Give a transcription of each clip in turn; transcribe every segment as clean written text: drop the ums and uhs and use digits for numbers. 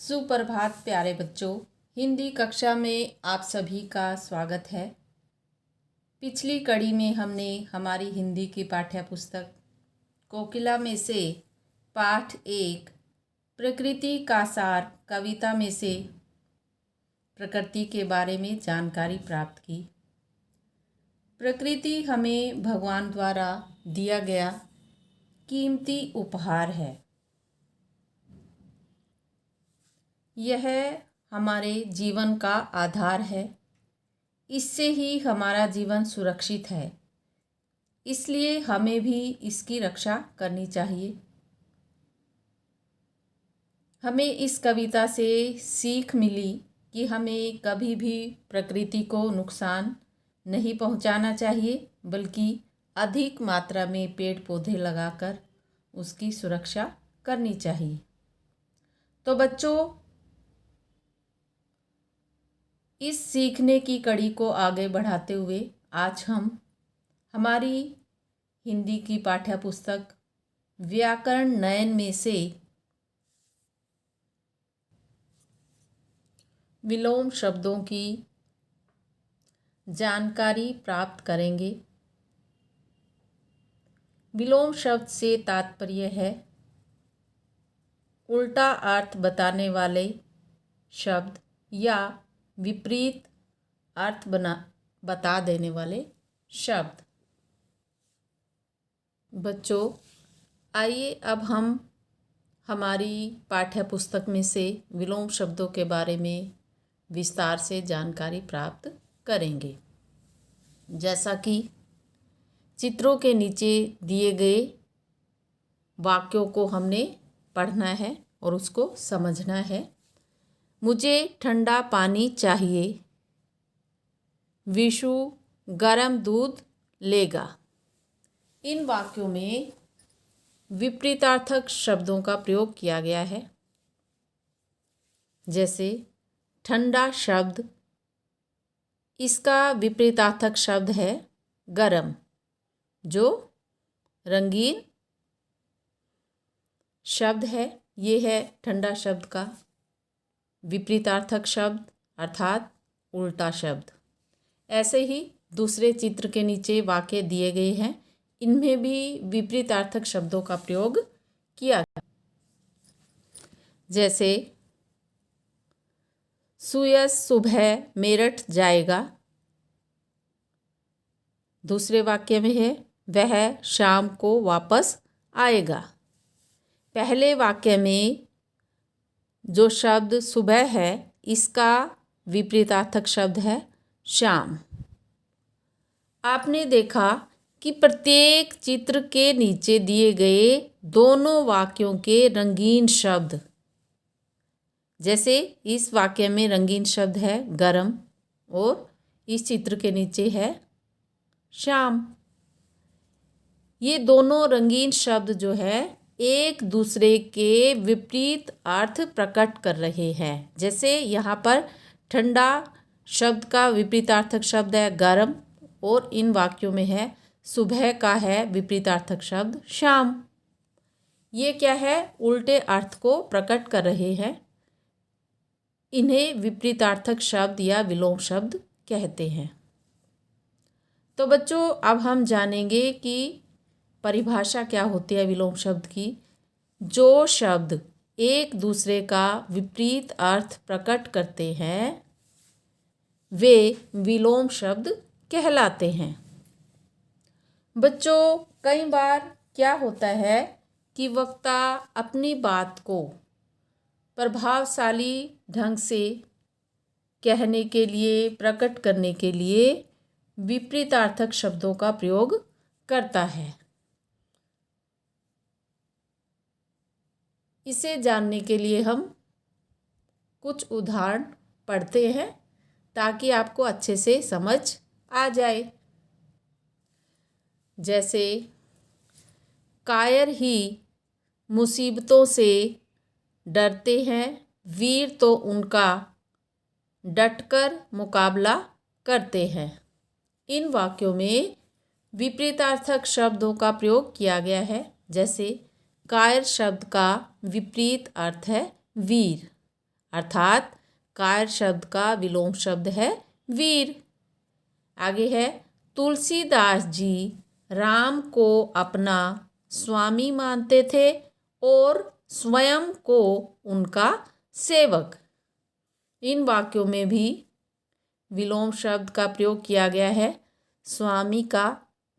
सुप्रभात प्यारे बच्चों। हिंदी कक्षा में आप सभी का स्वागत है। पिछली कड़ी में हमने हमारी हिंदी की पाठ्य पुस्तक कोकिला में से पाठ 1 प्रकृति का सार कविता में से प्रकृति के बारे में जानकारी प्राप्त की। प्रकृति हमें भगवान द्वारा दिया गया कीमती उपहार है। यह हमारे जीवन का आधार है। इससे ही हमारा जीवन सुरक्षित है, इसलिए हमें भी इसकी रक्षा करनी चाहिए। हमें इस कविता से सीख मिली कि हमें कभी भी प्रकृति को नुकसान नहीं पहुंचाना चाहिए, बल्कि अधिक मात्रा में पेड़ पौधे लगाकर उसकी सुरक्षा करनी चाहिए। तो बच्चों, इस सीखने की कड़ी को आगे बढ़ाते हुए आज हम हमारी हिंदी की पाठ्य पुस्तक व्याकरण नयन में से विलोम शब्दों की जानकारी प्राप्त करेंगे। विलोम शब्द से तात्पर्य है उल्टा अर्थ बताने वाले शब्द या विपरीत अर्थ बता देने वाले शब्द। बच्चों, आइए अब हम हमारी पाठ्य पुस्तक में से विलोम शब्दों के बारे में विस्तार से जानकारी प्राप्त करेंगे। जैसा कि चित्रों के नीचे दिए गए वाक्यों को हमने पढ़ना है और उसको समझना है। मुझे ठंडा पानी चाहिए, विशु गर्म दूध लेगा। इन वाक्यों में विपरीतार्थक शब्दों का प्रयोग किया गया है। जैसे ठंडा शब्द, इसका विपरीतार्थक शब्द है गरम, जो रंगीन शब्द है। ये है ठंडा शब्द का विपरीतार्थक शब्द अर्थात उल्टा शब्द। ऐसे ही दूसरे चित्र के नीचे वाक्य दिए गए हैं, इनमें भी विपरीतार्थक शब्दों का प्रयोग किया गया। जैसे सुयश सुबह मेरठ जाएगा। दूसरे वाक्य में है वह शाम को वापस आएगा। पहले वाक्य में जो शब्द सुबह है, इसका विपरीतार्थक शब्द है शाम। आपने देखा कि प्रत्येक चित्र के नीचे दिए गए दोनों वाक्यों के रंगीन शब्द, जैसे इस वाक्य में रंगीन शब्द है गरम और इस चित्र के नीचे है शाम। ये दोनों रंगीन शब्द जो है एक दूसरे के विपरीत अर्थ प्रकट कर रहे हैं। जैसे यहाँ पर ठंडा शब्द का विपरीतार्थक शब्द है गरम और इन वाक्यों में है सुबह का है विपरीतार्थक शब्द शाम। ये क्या है? उल्टे अर्थ को प्रकट कर रहे हैं। इन्हें विपरीतार्थक शब्द या विलोम शब्द कहते हैं। तो बच्चों, अब हम जानेंगे कि परिभाषा क्या होती है विलोम शब्द की। जो शब्द एक दूसरे का विपरीत अर्थ प्रकट करते हैं वे विलोम शब्द कहलाते हैं। बच्चों, कई बार क्या होता है कि वक्ता अपनी बात को प्रभावशाली ढंग से कहने के लिए, प्रकट करने के लिए विपरीतार्थक शब्दों का प्रयोग करता है। इसे जानने के लिए हम कुछ उदाहरण पढ़ते हैं ताकि आपको अच्छे से समझ आ जाए। जैसे कायर ही मुसीबतों से डरते हैं, वीर तो उनका डटकर मुकाबला करते हैं। इन वाक्यों में विपरीतार्थक शब्दों का प्रयोग किया गया है। जैसे कायर शब्द का विपरीत अर्थ है वीर अर्थात कायर शब्द का विलोम शब्द है वीर। आगे है तुलसीदास जी राम को अपना स्वामी मानते थे और स्वयं को उनका सेवक। इन वाक्यों में भी विलोम शब्द का प्रयोग किया गया है। स्वामी का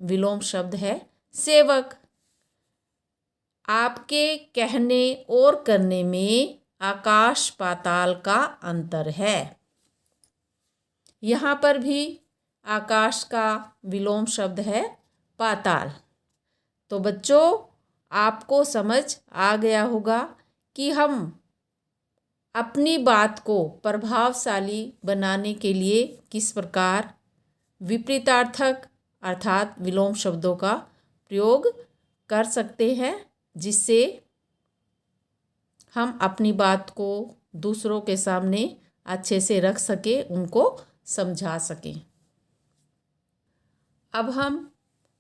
विलोम शब्द है सेवक। आपके कहने और करने में आकाश पाताल का अंतर है। यहाँ पर भी आकाश का विलोम शब्द है पाताल। तो बच्चों, आपको समझ आ गया होगा कि हम अपनी बात को प्रभावशाली बनाने के लिए किस प्रकार विपरीतार्थक अर्थात विलोम शब्दों का प्रयोग कर सकते हैं, जिससे हम अपनी बात को दूसरों के सामने अच्छे से रख सकें, उनको समझा सकें। अब हम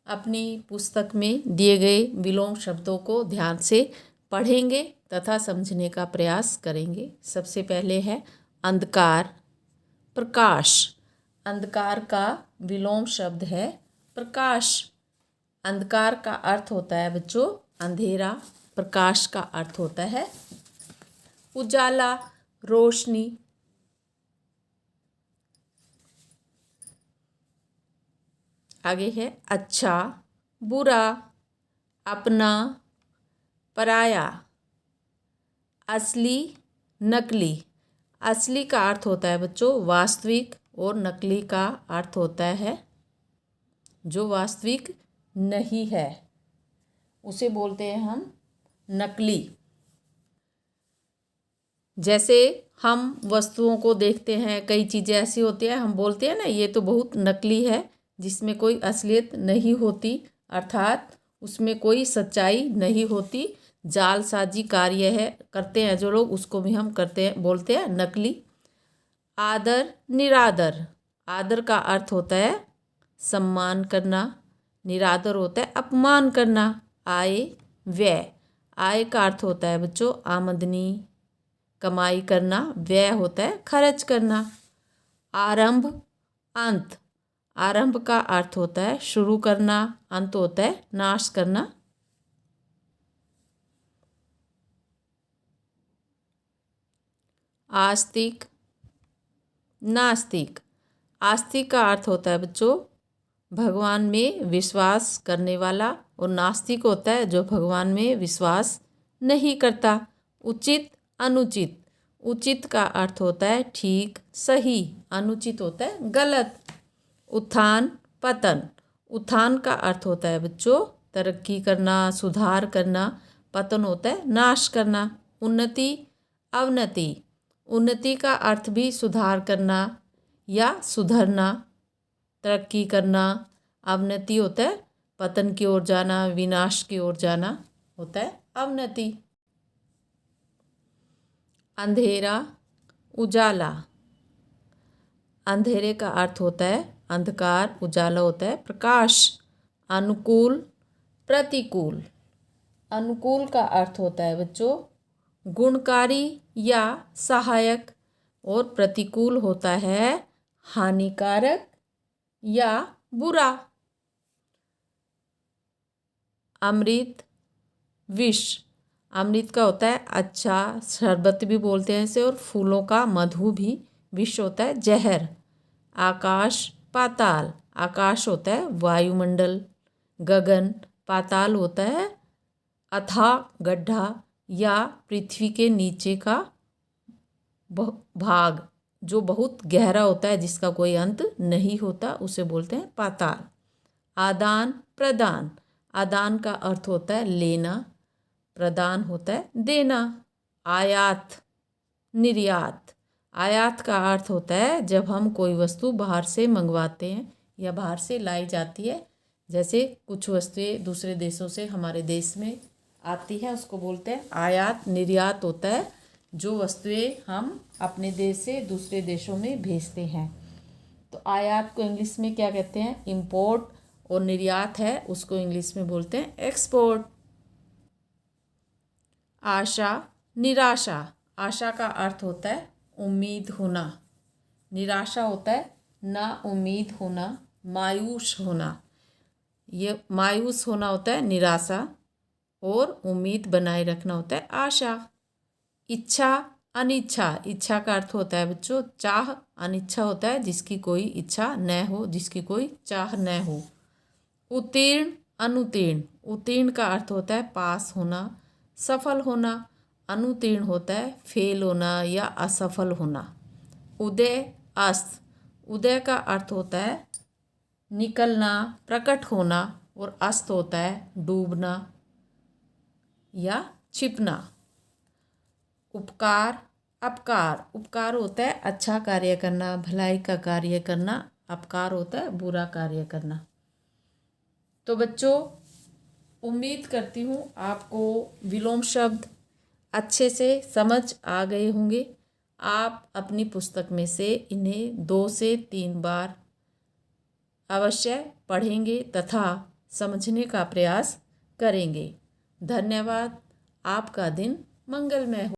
अपनी पुस्तक में दिए गए विलोम शब्दों को ध्यान से पढ़ेंगे तथा समझने का प्रयास करेंगे। सबसे पहले है अंधकार, प्रकाश। अंधकार का विलोम शब्द है प्रकाश। अंधकार का अर्थ होता है बच्चों अंधेरा, प्रकाश का अर्थ होता है उजाला, रोशनी। आगे है अच्छा, बुरा, अपना, पराया, असली, नकली। असली का अर्थ होता है बच्चों वास्तविक और नकली का अर्थ होता है जो वास्तविक नहीं है, उसे बोलते हैं हम नकली। जैसे हम वस्तुओं को देखते हैं, कई चीज़ें ऐसी होती हैं हम बोलते हैं ना ये तो बहुत नकली है, जिसमें कोई असलियत नहीं होती, अर्थात उसमें कोई सच्चाई नहीं होती, जालसाजी कार्य है करते हैं जो लोग, उसको भी हम करते हैं बोलते हैं नकली। आदर, निरादर। आदर का अर्थ होता है सम्मान करना, निरादर होता है अपमान करना। आय, व्यय। आय का अर्थ होता है बच्चों आमदनी, कमाई करना। व्यय होता है खर्च करना। आरंभ, अंत। आरंभ का अर्थ होता है शुरू करना, अंत होता है नाश करना। आस्तिक, नास्तिक। आस्तिक का अर्थ होता है बच्चों भगवान में विश्वास करने वाला, और नास्तिक होता है जो भगवान में विश्वास नहीं करता। उचित, अनुचित। उचित का अर्थ होता है ठीक, सही। अनुचित होता है गलत। उत्थान, पतन। उत्थान का अर्थ होता है बच्चों तरक्की करना, सुधार करना। पतन होता है नाश करना। उन्नति, अवनति। उन्नति का अर्थ भी सुधार करना या सुधरना, तरक्की करना। अवनति होता है पतन की ओर जाना, विनाश की ओर जाना होता है अवनति। अंधेरा, उजाला। अंधेरे का अर्थ होता है अंधकार, उजाला होता है प्रकाश। अनुकूल, प्रतिकूल। अनुकूल का अर्थ होता है बच्चों गुणकारी या सहायक, और प्रतिकूल होता है हानिकारक या बुरा। अमृत, विष। अमृत का होता है अच्छा, शरबत भी बोलते हैं इसे, और फूलों का मधु भी। विष होता है जहर। आकाश, पाताल। आकाश होता है वायुमंडल, गगन। पाताल होता है अथाह गड्ढा या पृथ्वी के नीचे का भाग जो बहुत गहरा होता है, जिसका कोई अंत नहीं होता, उसे बोलते हैं पाताल। आदान, प्रदान। आदान का अर्थ होता है लेना, प्रदान होता है देना। आयात, निर्यात। आयात का अर्थ होता है जब हम कोई वस्तु बाहर से मंगवाते हैं या बाहर से लाई जाती है, जैसे कुछ वस्तुएं दूसरे देशों से हमारे देश में आती है, उसको बोलते हैं आयात। निर्यात होता है जो वस्तुएं हम अपने देश से दूसरे देशों में भेजते हैं। तो आयात को इंग्लिश में क्या कहते हैं इम्पोर्ट, और निर्यात है उसको इंग्लिश में बोलते हैं एक्सपोर्ट। आशा, निराशा। आशा का अर्थ होता है उम्मीद होना। निराशा होता है ना उम्मीद होना, मायूस होना। ये मायूस होना होता है निराशा, और उम्मीद बनाए रखना होता है आशा। इच्छा, अनिच्छा। इच्छा का अर्थ होता है बच्चों चाह, अनिच्छा होता है जिसकी कोई इच्छा न हो, जिसकी कोई चाह न हो। उत्तीर्ण, अनुत्तीर्ण। उत्तीर्ण का अर्थ होता है पास होना, सफल होना। अनुत्तीर्ण होता है फेल होना या असफल होना। उदय, अस्त। उदय का अर्थ होता है निकलना, प्रकट होना, और अस्त होता है डूबना या छिपना। उपकार, अपकार। उपकार होता है अच्छा कार्य करना, भलाई का कार्य करना। अपकार होता है बुरा कार्य करना। तो बच्चों, उम्मीद करती हूँ आपको विलोम शब्द अच्छे से समझ आ गए होंगे। आप अपनी पुस्तक में से इन्हें 2 से 3 बार अवश्य पढ़ेंगे तथा समझने का प्रयास करेंगे। धन्यवाद। आपका दिन मंगलमय हो।